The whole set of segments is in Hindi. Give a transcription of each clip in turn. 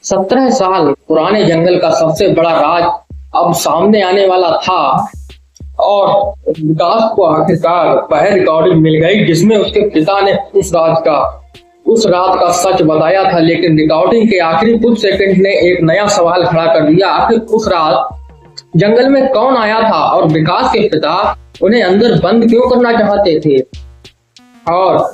17 साल पुराने जंगल का सबसे बड़ा राज अब सामने आने वाला था। और विकास को आखिरकार वह रिकॉर्डिंग मिल गई जिसमें उसके पिता ने उस रात का सच बताया था। लेकिन रिकॉर्डिंग के आखिरी कुछ सेकंड ने एक नया सवाल खड़ा कर दिया। आखिर उस रात जंगल में कौन आया था और विकास के पिता उन्हें अंदर बंद क्यों करना चाहते थे। और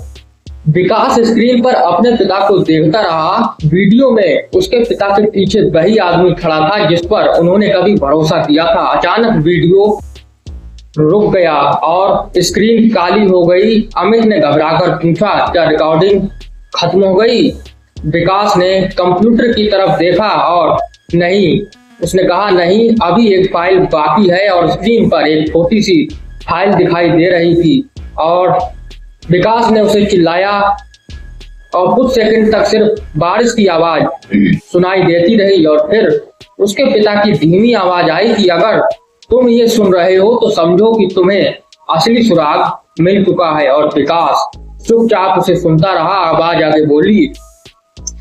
विकास स्क्रीन पर अपने पिता को देखता रहा। वीडियो में उसके पिता के पीछे वही आदमी खड़ा था जिस पर उन्होंने कभी भरोसा किया था। अचानक वीडियो रुक गया और स्क्रीन काली हो गई। अमित ने घबराकर पूछा, क्या रिकॉर्डिंग खत्म हो गई? विकास ने कंप्यूटर की तरफ देखा और नहीं, उसने कहा नहीं, अभी एक फाइल बाकी है। और स्क्रीन पर एक छोटी सी फाइल दिखाई दे रही थी और विकास ने उसे चिल्लाया और कुछ सेकंड तक सिर्फ बारिश की आवाज सुनाई देती रही। और फिर उसके पिता की धीमी आवाज आई कि अगर तुम ये सुन रहे हो तो समझो कि तुम्हें असली सुराग मिल चुका है। और विकास चुपचाप उसे सुनता रहा। आवाज आगे बोली,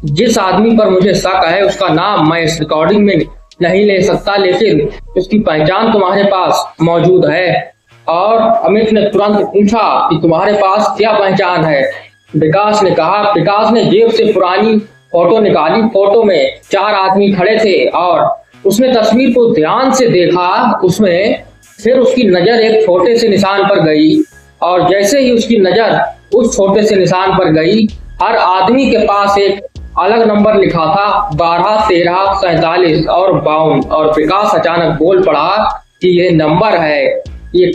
जिस आदमी पर मुझे शक है उसका नाम मैं इस रिकॉर्डिंग में नहीं ले सकता, लेकिन उसकी पहचान तुम्हारे पास मौजूद है। और अमित ने तुरंत पूछा कि तुम्हारे पास क्या पहचान है? विकास ने जेब से पुरानी फोटो निकाली। फोटो में 4 आदमी खड़े थे और उसने तस्वीर को ध्यान से देखा। उसमें फिर उसकी नजर एक छोटे से निशान पर गई और जैसे ही उसकी नजर उस छोटे से निशान पर गई, हर आदमी के पास एक अलग नंबर लिखा था, 12, 13, 47 और 52। और विकास अचानक बोल पड़ा कि ये नंबर है। ये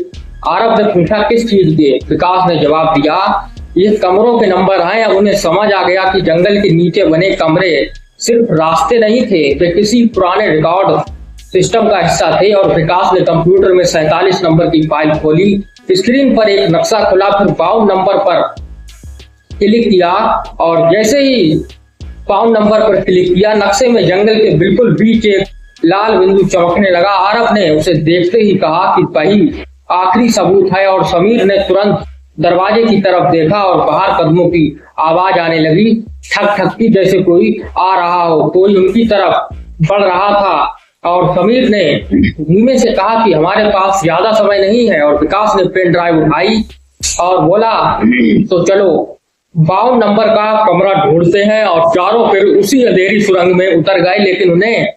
आरब ने पूछा, किस चीज के? विकास ने जवाब दिया, ये कमरों के नंबर हैं। अब उन्हें समझ आ गया कि जंगल के नीचे बने कमरे सिर्फ रास्ते नहीं थे, वे किसी पुराने रिकॉर्ड सिस्टम का हिस्सा थे। और विकास ने कंप्यूटर में 47 नंबर की फाइल खोली। स्क्रीन पर एक नक्शा खुला, फिर 52 नंबर पर क्लिक किया और जैसे ही 52 नंबर पर क्लिक किया, नक्शे में जंगल के बिल्कुल बीच एक लाल बिंदु चमकने लगा। आरब ने उसे देखते ही कहा कि वही आखिरी सबूत है। और समीर ने तुरंत दरवाजे की तरफ देखा और बाहर कदमों की आवाज आने लगी, ठक ठक की, जैसे कोई आ रहा हो। कोई उनकी तरफ बढ़ रहा था और समीर ने धीमे से कहा कि हमारे पास ज्यादा समय नहीं है। और विकास ने पेन ड्राइव उठाई और बोला, तो चलो 52 नंबर का कमरा ढूंढते हैं। और चारों फिर उसी अंधेरी सुरंग में उतर गए। लेकिन उन्हें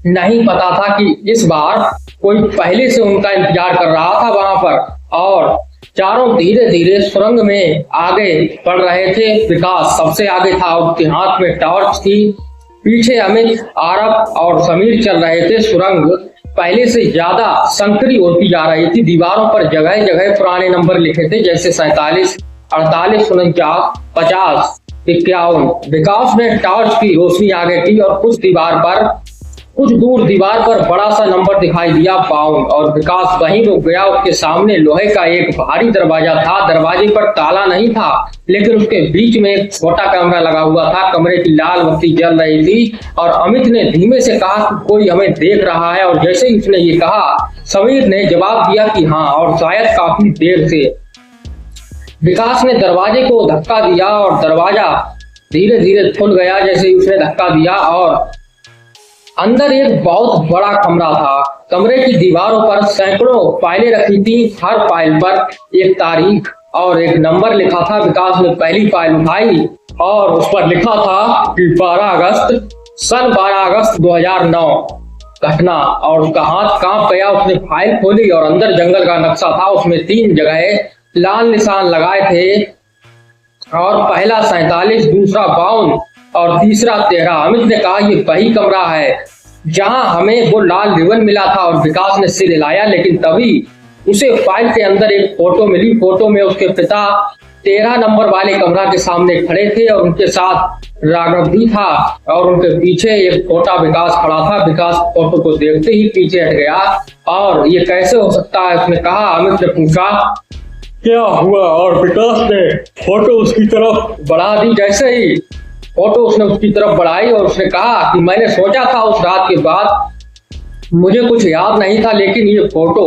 नहीं पता था कि इस बार कोई पहले से उनका इंतजार कर रहा था वहां पर। और चारों धीरे धीरे सुरंग में आगे बढ़ रहे थे। विकास सबसे आगे था, उसके हाथ में टॉर्च थी। पीछे अमित, आरब और समीर चल रहे थे। सुरंग पहले से ज्यादा संकरी होती जा रही थी। दीवारों पर जगह जगह पुराने नंबर लिखे थे, जैसे 47, 48, 49, 50, 51। विकास ने टॉर्च की रोशनी आगे की और कुछ दूर दीवार पर बड़ा सा नंबर दिखाई दिया, 52। और विकास वहीं रुक गया। उसके सामने लोहे का एक भारी दरवाजा था। दरवाजे पर ताला नहीं था, लेकिन उसके बीच में एक छोटा कैमरा लगा हुआ था। कमरे की लाल बत्ती जल रही थी और अमित ने धीमे से कहा कि कोई हमें देख रहा है। और जैसे ही उसने ये कहा, समीर ने जवाब दिया कि हाँ, और शायद काफी देर से। विकास ने दरवाजे को धक्का दिया और दरवाजा धीरे धीरे खुल गया जैसे ही उसने धक्का दिया। और अंदर एक बहुत बड़ा कमरा था। कमरे की दीवारों पर सैकड़ों फाइलें रखी थी। हर फाइल पर एक तारीख और एक नंबर लिखा था। विकास ने पहली फाइल उठाई और उस पर लिखा था कि 12 अगस्त 2009 घटना। और उसका हाथ कांप गया। उसने फाइल खोली और अंदर जंगल का नक्शा था। उसमें 3 जगह लाल निशान लगाए थे और पहला 47, दूसरा 52 और तीसरा 13। अमित ने कहा, ये वही कमरा है जहां हमें वो लाल रिबन मिला था। और विकास ने सिर हिलाया, लेकिन तभी उसे फाइल के अंदर एक फोटो मिली। फोटो में उसके पिता 13 नंबर वाले कमरा के सामने खड़े थे और उनके साथ राघव भी था और उनके पीछे एक छोटा विकास खड़ा था। विकास फोटो को देखते ही पीछे हट गया। और ये कैसे हो सकता है, उसने कहा। अमित ने पूछा, क्या हुआ? और विकास ने फोटो उसकी तरफ बढ़ा दी। जैसे ही फोटो उसने उसकी तरफ बढ़ाई और उसने कहा कि मैंने सोचा था उस रात के बाद, मुझे कुछ याद नहीं था, लेकिन ये फोटो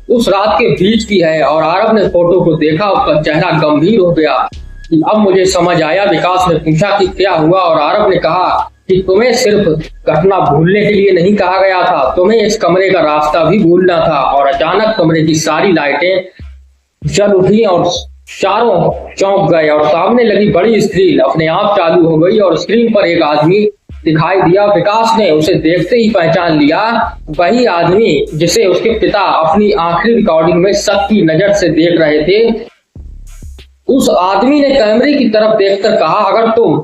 उस रात के बीच की है। और आरब ने फोटो को देखा, उसका चेहरा गंभीर हो गया कि अब मुझे समझ आया। विकास ने पूछा कि क्या हुआ? और आरब ने कहा कि तुम्हें सिर्फ घटना भूलने के लिए नहीं कहा गया था, तुम्हें इस कमरे का रास्ता भी भूलना था। और अचानक कमरे की सारी लाइटें जल उठी और चारों चौंक गए और सामने लगी बड़ी स्क्रीन अपने आप चालू हो गई और स्क्रीन पर एक आदमी दिखाई दिया। विकास ने उसे देखते ही पहचान लिया, वही आदमी जिसे उसके पिता अपनी आखिरी रिकॉर्डिंग में शक की नजर से देख रहे थे। उस आदमी ने कैमरे की तरफ देखकर कहा, अगर तुम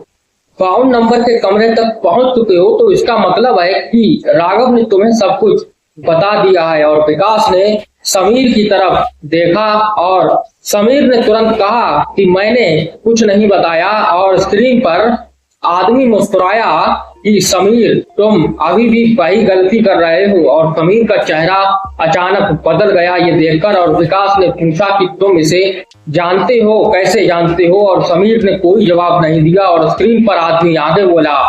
52 नंबर के कमरे तक पहुंच चुके हो तो इसका मतलब है कि राघव ने तुम्हें सब कुछ बता दिया है। और विकास ने समीर की तरफ देखा और समीर ने तुरंत कहा कि मैंने कुछ नहीं बताया। और स्क्रीन पर आदमी मुस्कुराया कि समीर तुम अभी भी वही गलती कर रहे हो। और समीर का चेहरा अचानक बदल गया ये देखकर। और विकास ने पूछा कि तुम इसे जानते हो, कैसे जानते हो? और समीर ने कोई जवाब नहीं दिया। और स्क्रीन पर आदमी आगे बोला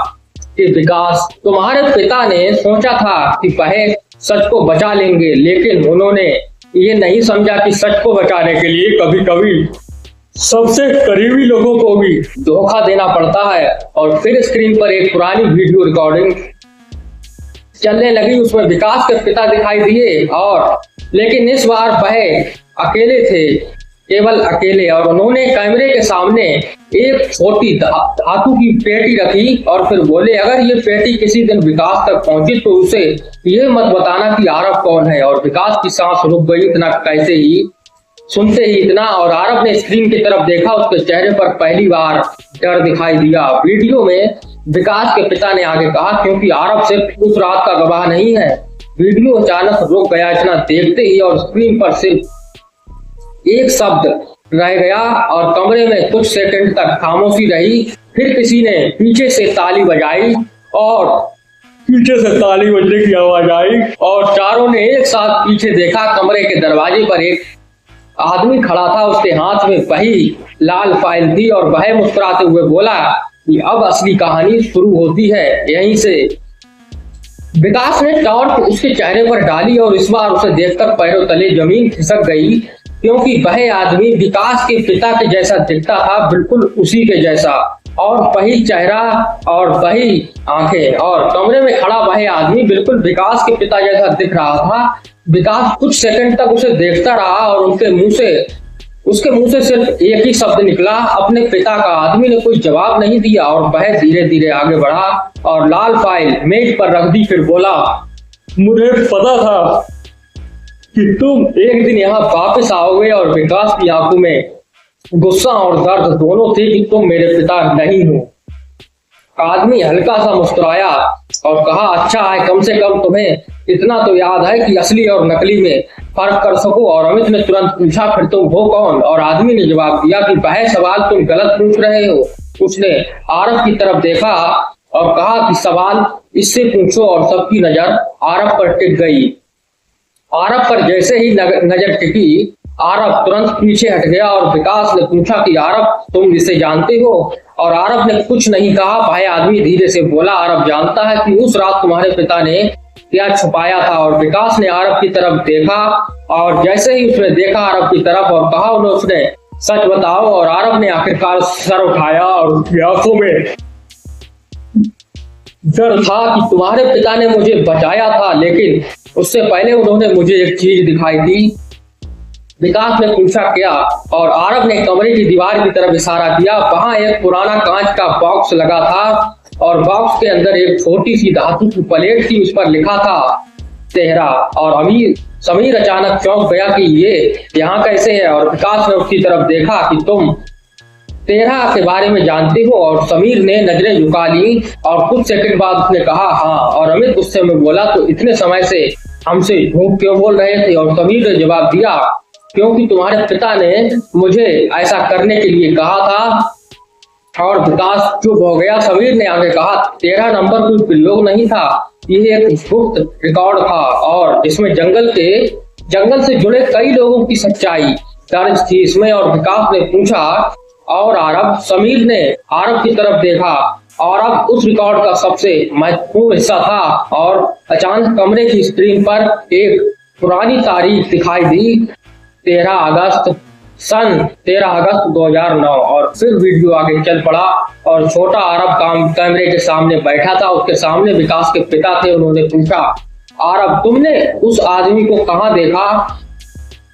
कि विकास, तुम्हारे पिता ने सोचा था कि वह सच को बचा लेंगे, लेकिन उन्होंने ये नहीं समझा कि सच को बचाने के लिए कभी कभी सबसे करीबी लोगों को भी धोखा देना पड़ता है। और फिर स्क्रीन पर एक पुरानी वीडियो रिकॉर्डिंग चलने लगी। उसमें विकास के पिता दिखाई दिए और लेकिन इस बार वह अकेले थे, केवल अकेले। और उन्होंने कैमरे के सामने एक छोटी धातु की पेटी रखी और फिर बोले, अगर ये पेटी किसी दिन विकास तक पहुंची तो उसे ये मत बताना कि आरव कौन है। और विकास की सांस रुक गई इतना कैसे ही सुनते ही इतना। और आरव ने स्क्रीन की तरफ देखा, उसके चेहरे पर पहली बार डर दिखाई दिया। वीडियो में विकास के पिता ने आगे कहा, क्योंकि आरव सिर्फ उस रात का गवाह नहीं है। वीडियो अचानक रुक गया इतना देखते ही और स्क्रीन पर सिर्फ एक शब्द रह गया और कमरे में कुछ सेकंड तक खामोशी रही। फिर किसी ने पीछे से ताली बजाई और पीछे से ताली बजने की आवाज आई और चारों ने एक साथ पीछे देखा। कमरे के दरवाजे पर एक आदमी खड़ा था, उसके हाथ में वही लाल फाइल थी और वह मुस्कुराते हुए बोला कि अब असली कहानी शुरू होती है यहीं से। विकास ने टॉर्च उसके चेहरे पर डाली और इस बार उसे देखकर पैरों तले जमीन खिसक गई, क्योंकि वह आदमी विकास के पिता के जैसा दिखता था, बिल्कुल उसी के जैसा, और वही चेहरा और वही आंखें। और कमरे में खड़ा वह आदमी बिल्कुल विकास के पिता जैसा दिख रहा था। विकास कुछ सेकंड तक उसे देखता रहा और उसके मुंह से सिर्फ एक ही शब्द निकला, अपने पिता का। आदमी ने कोई जवाब नहीं दिया और वह धीरे धीरे आगे बढ़ा और लाल फाइल मेज पर रख दी। फिर बोला, मुझे पता था कि तुम एक दिन यहाँ वापस आओगे। और विकास की आंखों में गुस्सा और दर्द दोनों थे कि तुम मेरे पिता नहीं हो। आदमी हल्का सा मुस्कुराया और कहा, अच्छा है, कम से कम तुम्हें इतना तो याद है कि असली और नकली में फर्क कर सको। और अमित ने तुरंत पूछा, फिर तुम हो कौन? और आदमी ने जवाब दिया कि वह सवाल तुम गलत पूछ रहे हो। उसने आरव की तरफ देखा और कहा कि सवाल इससे पूछो। और सबकी नजर आरव पर टिक गई। आरव पर जैसे ही नजर टिकी, आरव तुरंत पीछे हट गया और विकास ने पूछा कि आरव, तुम इसे जानते हो? और आरव ने कुछ नहीं कहा। वह आदमी धीरे से बोला, आरव जानता है कि उस रात तुम्हारे पिता ने क्या छुपाया था। और विकास ने आरव की तरफ देखा और जैसे ही उसने देखा आरव की तरफ और कहा, उसने सच बताओ। और आरव ने आखिरकार सर उठाया और उसकी आंखों में डर था कि तुम्हारे पिता ने मुझे बचाया था, लेकिन उससे पहले उन्होंने मुझे एक चीज दिखाई दी। विकास ने पूछा, क्या? और आरव ने कमरे की दीवार की तरफ इशारा किया। वहां एक पुराना कांच का बॉक्स लगा था और बॉक्स के अंदर एक छोटी सी धातु की प्लेट थी, उस पर लिखा था तेहरा। और समीर अचानक चौंक गया कि ये यहाँ कैसे है। और विकास ने उसकी तरफ देखा कि तुम तेहरा के बारे में जानते हो। और समीर ने नजरें झुका ली और कुछ सेकंड बाद उसने कहा, हाँ। और अमित गुस्से में बोला, तो इतने समय से हमसे झूठ क्यों बोल रहे थे? और समीर ने जवाब दिया, क्योंकि तुम्हारे पिता ने मुझे ऐसा करने के लिए कहा था। और विकास चुप हो गया। समीर ने आगे कहा, 13 नंबर कोई पिल्लोग नहीं था, ये एक गुप्त रिकॉर्ड था और इसमें जंगल से जुड़े कई लोगों की सच्चाई दर्ज थी इसमें। और विकास ने पूछा, और आरव? समीर ने आरव की तरफ देखा और अब उस रिकॉर्ड का सबसे महत्वपूर्ण हिस्सा था। और अचानक कमरे की स्क्रीन पर एक पुरानी तारीख दिखाई दी, 13 अगस्त सन 13 अगस्त 2009। और फिर वीडियो आगे चल पड़ा और छोटा आरब कैमरे के सामने बैठा था। उसके सामने विकास के पिता थे। उन्होंने पूछा, आरब तुमने उस आदमी को कहाँ देखा?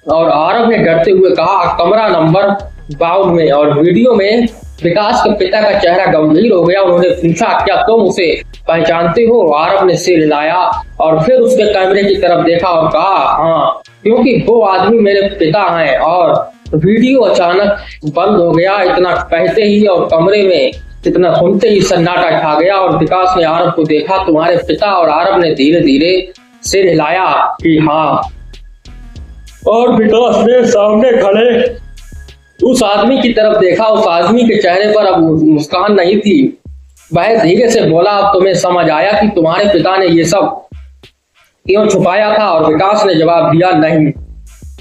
और आरब ने डरते हुए कहा, कमरा नंबर 52 में। और वीडियो में विकास के पिता का चेहरा गंभीर हो गया। उन्होंने पूछा, क्या तुम उसे पहचानते हो? आरब ने सिर हिलाया और फिर उसके कैमरे की तरफ देखा और कहा, हाँ, क्योंकि वो आदमी मेरे पिता हैं। और वीडियो अचानक बंद हो गया। इतना कहते ही और कमरे में इतना सुनते ही सन्नाटा छा गया और विकास ने आरब को देखा, तुम्हारे पिता? और आरब ने धीरे धीरे सिर हिलाया कि हाँ। और विकास ने सामने खड़े उस आदमी की तरफ देखा। उस आदमी के चेहरे पर अब मुस्कान नहीं थी। वह धीरे से बोला, अब तुम्हें समझ आया कि तुम्हारे पिता ने ये सब क्यों छुपाया था? और विकास ने जवाब दिया, नहीं।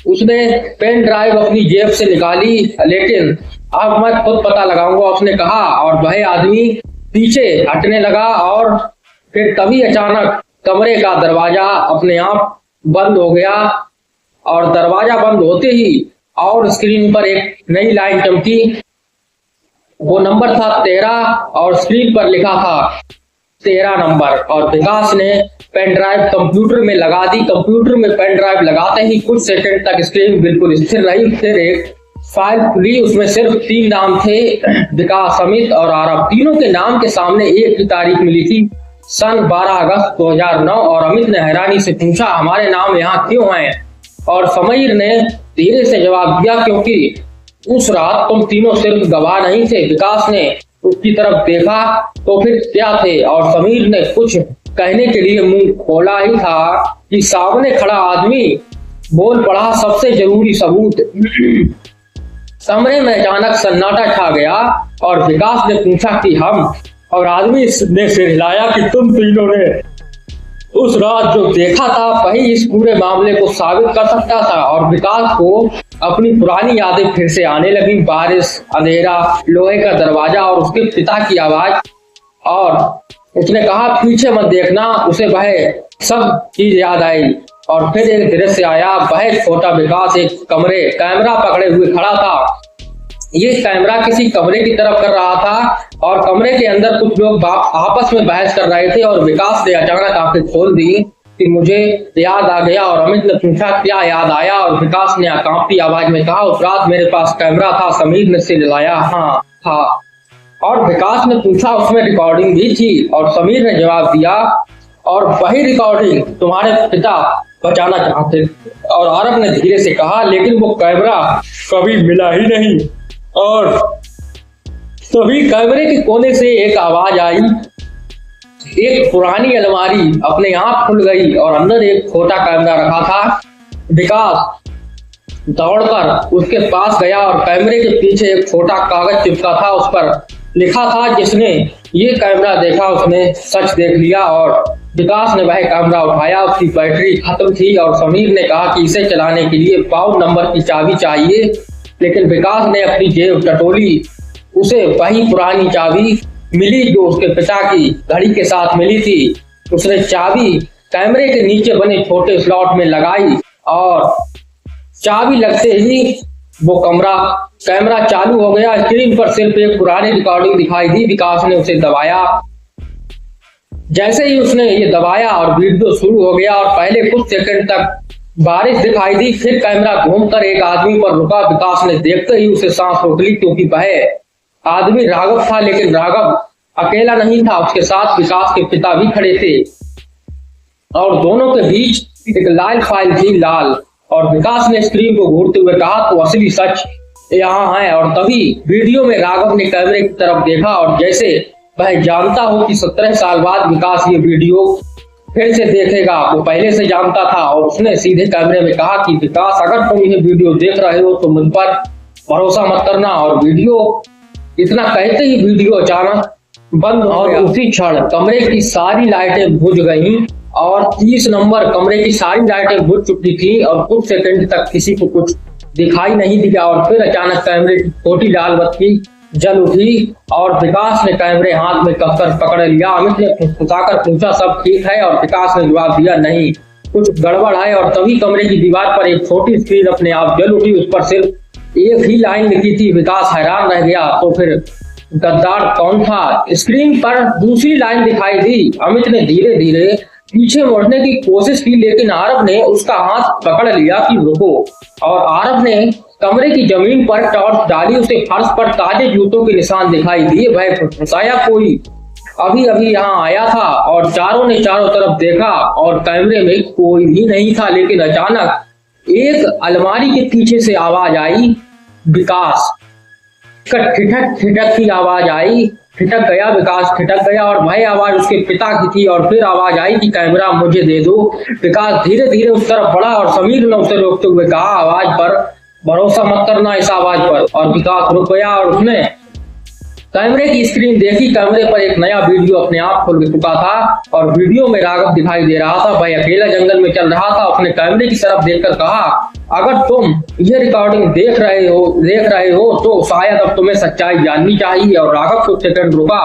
उसने पेन ड्राइव अपनी जेब से निकाली, लेकिन अब मैं खुद पता लगाऊंगा, उसने कहा। और वह आदमी पीछे हटने लगा और फिर तभी अचानक कमरे का दरवाजा अपने आप बंद हो गया। और दरवाजा बंद होते ही और स्क्रीन पर एक नई लाइन चमकी। वो नंबर था 13 और स्क्रीन पर लिखा था 13 नंबर। और विकास ने पेन ड्राइव कंप्यूटर में लगा दी। कंप्यूटर में पेन ड्राइव लगाते ही कुछ सेकंड तक स्क्रीन बिल्कुल स्थिर रही। फिर एक फाइल खुली। उसमें सिर्फ 3 नाम थे, विकास, अमित और आरब। तीनों के नाम के सामने एक ही तारीख मिली थी, सन 12 अगस्त 2009। और अमित ने हैरानी से पूछा, हमारे नाम यहाँ क्यों हैं? और समीर ने धीरे से जवाब दिया, क्योंकि उस रात तुम तीनों सिर्फ गवाह नहीं थे। विकास ने उसकी तरफ देखा, तो फिर क्या थे? और समीर ने कुछ कहने के लिए मुंह खोला ही था कि सामने खड़ा आदमी बोल पड़ा, सबसे जरूरी सबूत। कमरे में अचानक सन्नाटा छा गया और विकास ने पूछा कि हम? और आदमी ने सिर हिलाया कि तुम तीनों ने उस रात जो देखा था वही इस पूरे मामले को साबित कर सकता था। और विकास को अपनी पुरानी यादें फिर से आने लगी। बारिश, अंधेरा, लोहे का दरवाजा और उसके पिता की आवाज। और उसने कहा, पीछे मत देखना। उसे वह सब चीज याद आई। और फिर एक दृश्य आया। वह छोटा विकास एक कैमरा पकड़े हुए खड़ा था। ये कैमरा किसी कमरे की तरफ कर रहा था और कमरे के अंदर कुछ लोग आपस में बहस कर रहे थे। और विकास ने अचानक आंखें खोल दी कि मुझे याद आ गया। और अमित ने पूछा, क्या याद आया? और विकास ने कांपती आवाज में कहा, उस रात मेरे पास कैमरा था। समीर ने सिर हिलाया, हाँ था। और विकास ने पूछा, उसमें रिकॉर्डिंग भी थी? और समीर ने जवाब दिया, और वही रिकॉर्डिंग तुम्हारे पिता बचाना चाहते। और आरब ने धीरे से कहा, लेकिन वो कैमरा कभी मिला ही नहीं। और तभी कैमरे के कोने से एक आवाज आई। एक पुरानी अलमारी अपने आप खुल गई और अंदर एक छोटा कैमरा रखा था। विकास दौड़कर उसके पास गया और कैमरे के पीछे एक छोटा कागज चिपका था। उस पर लिखा था, जिसने ये कैमरा देखा उसने सच देख लिया। और विकास ने वह कैमरा उठाया। उसकी बैटरी खत्म थी और समीर ने कहा कि इसे चलाने के लिए 52 नंबर की चाबी चाहिए। लेकिन विकास ने अपनी जेब टटोली। उसे वही पुरानी चाबी मिली जो उसके पिता की घड़ी के साथ मिली थी। उसने चाबी कैमरे के नीचे बने छोटे स्लॉट में लगाई और चाबी लगते ही वो कैमरा चालू हो गया। स्क्रीन पर सिर्फ एक पुरानी रिकॉर्डिंग दिखाई दी। विकास ने उसे दबाया। जैसे ही उसने ये दबाया और वीडियो शुरू हो गया और पहले कुछ सेकंड तक बारिश दिखाई दी। फिर कैमरा घूमकर एक आदमी पर रुका। विकास ने देखते ही उसे सांस रोक ली, क्योंकि वह आदमी राघव था। लेकिन राघव अकेला नहीं था, उसके साथ विकास के पिता भी खड़े थे और दोनों के बीच एक लाल फाइल थी, लाल। और विकास ने स्क्रीन को घूरते हुए कहा, तो असली सच यहाँ है। और तभी वीडियो में राघव ने कैमरे की तरफ देखा और जैसे वह जानता हो कि 17 साल बाद विकास ये वीडियो फिर से देखेगा, वो पहले से जानता था। और उसने सीधे कैमरे में कहा कि विकास, अगर तुम ये वीडियो देख रहे हो तो मुझ पर भरोसा मत करना। और वीडियो इतना कहते ही वीडियो अचानक बंद और उसी क्षण कमरे की सारी लाइटें बुझ गईं और 30 नंबर कमरे की सारी लाइटें बुझ चुकी थी और कुछ सेकंड तक किसी को कुछ दिखाई नहीं दिया। और फिर अचानक कैमरे की छोटी लाल बत्ती जल उठी और विकास ने कैमरे हाथ में कसकर पकड़ लिया। अमित ने फुसफुसाकर पूछा, सब ठीक है? और विकास ने जवाब दिया, नहीं, कुछ गड़बड़ है। और तभी कमरे की दीवार पर एक छोटी स्क्रीन अपने आप जल उठी। उस पर सिर्फ एक ही लाइन लिखी थी। विकास हैरान रह गया, तो फिर गद्दार कौन था? स्क्रीन पर दूसरी लाइन दिखाई दी। अमित ने धीरे धीरे पीछे मुड़ने की कोशिश की, लेकिन आरव ने उसका हाथ पकड़ लिया कि रुको। और आरव ने कमरे की जमीन पर टॉर्च डाली। उसे फर्श पर ताजे जूतों के निशान दिखाई दिए। वह फुसफुसाया, कोई अभी अभी यहाँ आया था। और चारों ने चारों तरफ देखा और कैमरे में कोई भी नहीं था। लेकिन अचानक एक अलमारी के पीछे से आवाज आई, विकास। ठिठक ठिठक की आवाज आई। ठिठक गया विकास, ठिठक गया। और वह आवाज उसके पिता की थी। और फिर आवाज आई कि कैमरा मुझे दे दो। विकास धीरे धीरे उस तरफ बढ़ा और समीर ने उसे रोकते हुए कहा, आवाज पर भरोसा मत करना, इस आवाज पर। और विकास रुक गया और उसने कैमरे की स्क्रीन देखी। कैमरे पर एक नया वीडियो अपने आप खुल चुका था और वीडियो में राघव दिखाई दे रहा था। वह अकेला जंगल में चल रहा था। उसने कैमरे की तरफ देखकर कहा, अगर तुम ये रिकॉर्डिंग देख रहे हो तो शायद अब तुम्हें सच्चाई जाननी चाहिए। और राघव कुछ सेकंड रुका,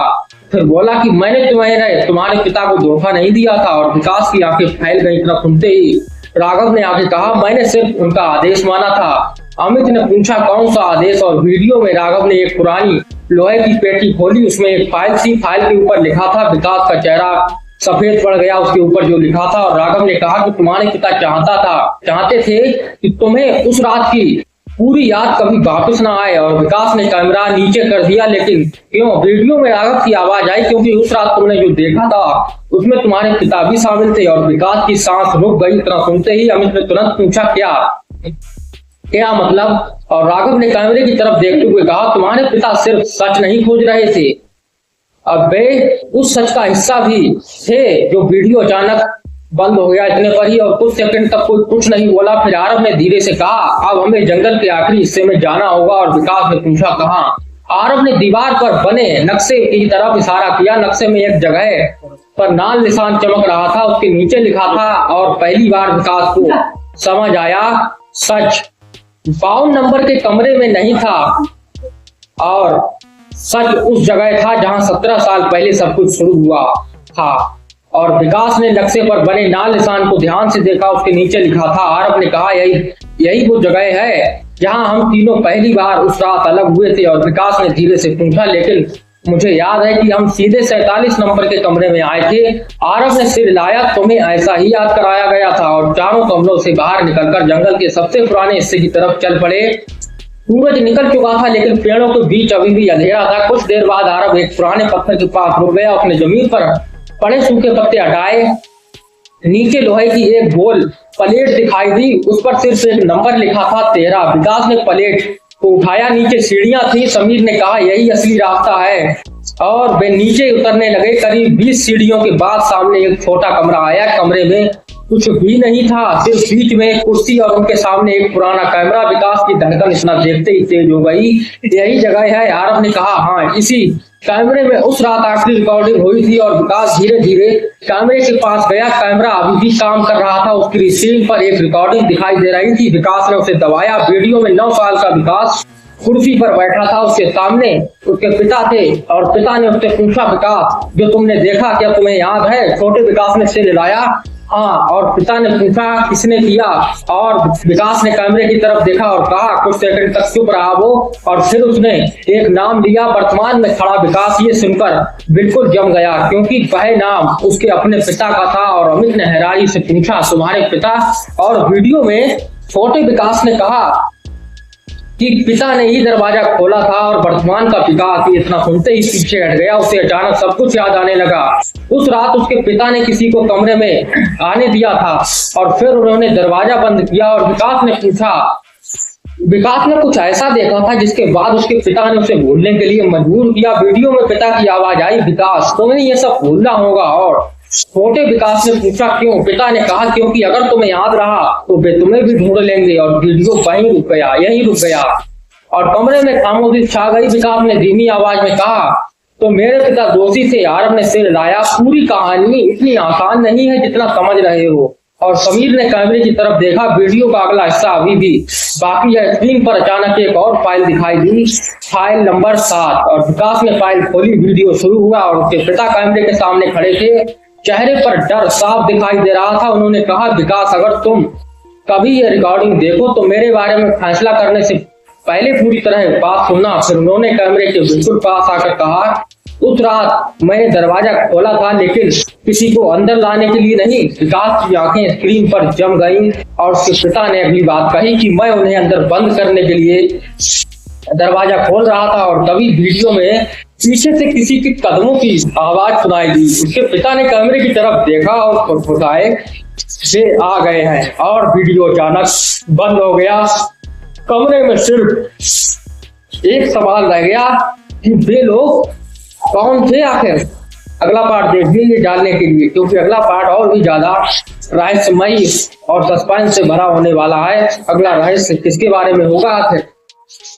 फिर बोला कि मैंने तुम्हारे पिता को धोखा नहीं दिया था। और विकास की आंखें फैल गई। इतना सुनते ही राघव ने आगे कहा, मैंने सिर्फ उनका आदेश माना था। अमित ने पूछा, कौन सा आदेश? और वीडियो में राघव ने एक पुरानी लोहे की पेटी खोली। उसमें एक फाइल थी। फाइल के ऊपर लिखा था। विकास का चेहरा सफेद पड़ गया उसके ऊपर जो लिखा था। और राघव ने कहा कि तुम्हारे पिता चाहते थे कि तुम्हें उस रात की पूरी याद कभी वापस ना आए। और विकास ने कैमरा नीचे कर दिया। लेकिन क्यों? वीडियो में राघव की आवाज आई, क्योंकि उस रात तुमने जो देखा था उसमें तुम्हारे पिता भी शामिल थे। और विकास की सांस रुक गई। इतना सुनते ही अमित ने तुरंत पूछा, क्या मतलब? और राघव ने कैमरे की तरफ देखते हुए कहा, तुम्हारे पिता सिर्फ सच नहीं खोज रहे थे, अब वे उस सच का हिस्सा भी थे जो वीडियो अचानक बंद हो गया इतने पर ही। और कुछ सेकंड तक कोई कुछ नहीं बोला। फिर आरव ने धीरे से कहा, अब हमें जंगल के आखिरी हिस्से में जाना होगा। और विकास ने पूछा, कहाँ? आरव ने दीवार पर बने नक्शे की तरफ इशारा किया। नक्शे में एक जगह पर लाल निशान चमक रहा था। उसके नीचे लिखा था, और पहली बार विकास को समझ आया, सच 52 नंबर के कमरे में नहीं था, और सच उस जगह था जहां 17 साल पहले सब कुछ शुरू हुआ था। और विकास ने नक्शे पर बने लाल निशान को ध्यान से देखा। उसके नीचे लिखा था। आरव ने कहा, यही वो जगह है जहां हम तीनों पहली बार उस रात अलग हुए थे। और विकास ने धीरे से पूछा, लेकिन मुझे याद है कि हम सीधे 47 नंबर के कमरे में आए थे। आरव ने सिर हिलाया, तुम्हें ऐसा ही याद कराया गया था। और चारों कमरों से बाहर निकलकर जंगल के सबसे पुराने हिस्से की तरफ चल पड़े। सूरज निकल चुका था, लेकिन पेड़ों के बीच अभी भी अंधेरा था। कुछ देर बाद आरव एक पुराने पत्थर के पास रुक गया। उसने जमीन पर पड़े सूखे पत्ते हटाए। नीचे लोहे की एक गोल प्लेट दिखाई दी। उस पर सिर्फ एक नंबर लिखा था, 13। विकास ने प्लेट को उठाया। नीचे सीढ़ियां थी। समीर ने कहा, यही असली रास्ता है। और वे नीचे उतरने लगे। करीब 20 सीढ़ियों के बाद सामने एक छोटा कमरा आया। कमरे में कुछ भी नहीं था, सिर्फ बीच में एक कुर्सी और उनके सामने एक पुराना कैमरा। विकास की धड़कन इतना देखते ही तेज हो गई। यही जगह है, आरव ने कहा। हाँ, इसी कैमरे में उस रात आखिरी रिकॉर्डिंग हुई थी। और विकास धीरे धीरे कैमरे के पास गया। कैमरा अभी भी काम कर रहा था। उसकी स्क्रीन पर एक रिकॉर्डिंग दिखाई दे रही थी। विकास ने उसे दबाया। वीडियो में 9 साल का विकास कुर्सी पर बैठा था। उसके सामने उसके पिता थे। और पिता ने उससे पूछा, विकास, जो तुमने देखा क्या तुम्हें याद है? छोटे विकास ने सिर हिलाया, हाँ। और पिता ने पूछा, किसने किया? और विकास ने कैमरे की तरफ देखा और कहा। कुछ सेकंड तक चुप रहा वो, और फिर उसने एक नाम लिया, वर्तमान में खड़ा विकास। ये सुनकर बिल्कुल जम गया, क्योंकि वह नाम उसके अपने पिता का था। और अमित ने हैरानी से पूछा, तुम्हारे पिता? और वीडियो में छोटे विकास ने कहा कि पिता ने ही दरवाजा खोला था। और वर्तमान का विकास ये इतना सुनते ही पीछे हट गया। उसे अचानक सब कुछ याद आने लगा। उस रात उसके पिता ने किसी को कमरे में आने दिया था, और फिर उन्होंने दरवाजा बंद किया। और विकास ने पूछा, विकास ने कुछ ऐसा देखा था जिसके बाद उसके पिता ने उसे भूलने के लिए मजबूर किया। वीडियो में पिता की आवाज आई, विकास, तुम्हें ये सब भूलना होगा। और छोटे विकास ने पूछा, क्यों? पिता ने कहा, क्योंकि अगर तुम्हें याद रहा तो वे तुम्हें भी ढूंढ लेंगे। और वीडियो यहीं रुक गया और कमरे में खामोशी छा गई। विकास ने धीमी आवाज में कहा, तो मेरे पिता दोषी थे। आरव ने सिर हिलाया। पूरी कहानी इतनी आसान नहीं है जितना समझ रहे हो। और समीर ने कैमरे की तरफ देखा। वीडियो का अगला हिस्सा अभी भी बाकी है। स्क्रीन पर अचानक एक और फाइल दिखाई दी, फाइल नंबर 7। और विकास ने फाइल खोली। वीडियो शुरू हुआ और उसके पिता कैमरे के सामने खड़े थे। चेहरे पर डर साफ दिखाई दे रहा था। उन्होंने कहा, विकास, अगर तुम कभी ये रिकॉर्डिंग देखो तो मेरे बारे में फैसला करने से पहले पूरी तरह बात सुनना। फिर उन्होंने कैमरे के बिल्कुल पास आकर कहा, उस रात मैंने दरवाजा खोला था, लेकिन किसी को अंदर लाने के लिए नहीं। विकास की आंखें स्क्रीन पर जम गईं और उसके पिता ने अगली बात कही कि मैं उन्हें अंदर बंद करने के लिए दरवाजा खोल रहा था और तभी वीडियो में पीछे से किसी के कदमों की आवाज सुनाई दी। उसके पिता ने कैमरे की तरफ देखा और फुसफुसाए, से आ गए हैं, और वीडियो अचानक बंद हो गया। कमरे में सिर्फ एक सवाल रह गया कि वे लोग कौन थे आखिर। अगला पार्ट देखिए ये जानने के लिए, क्योंकि अगला पार्ट और भी ज्यादा रहस्यमयी और सस्पेंस से भरा होने वाला है। अगला रहस्य किसके बारे में होगा आखिर?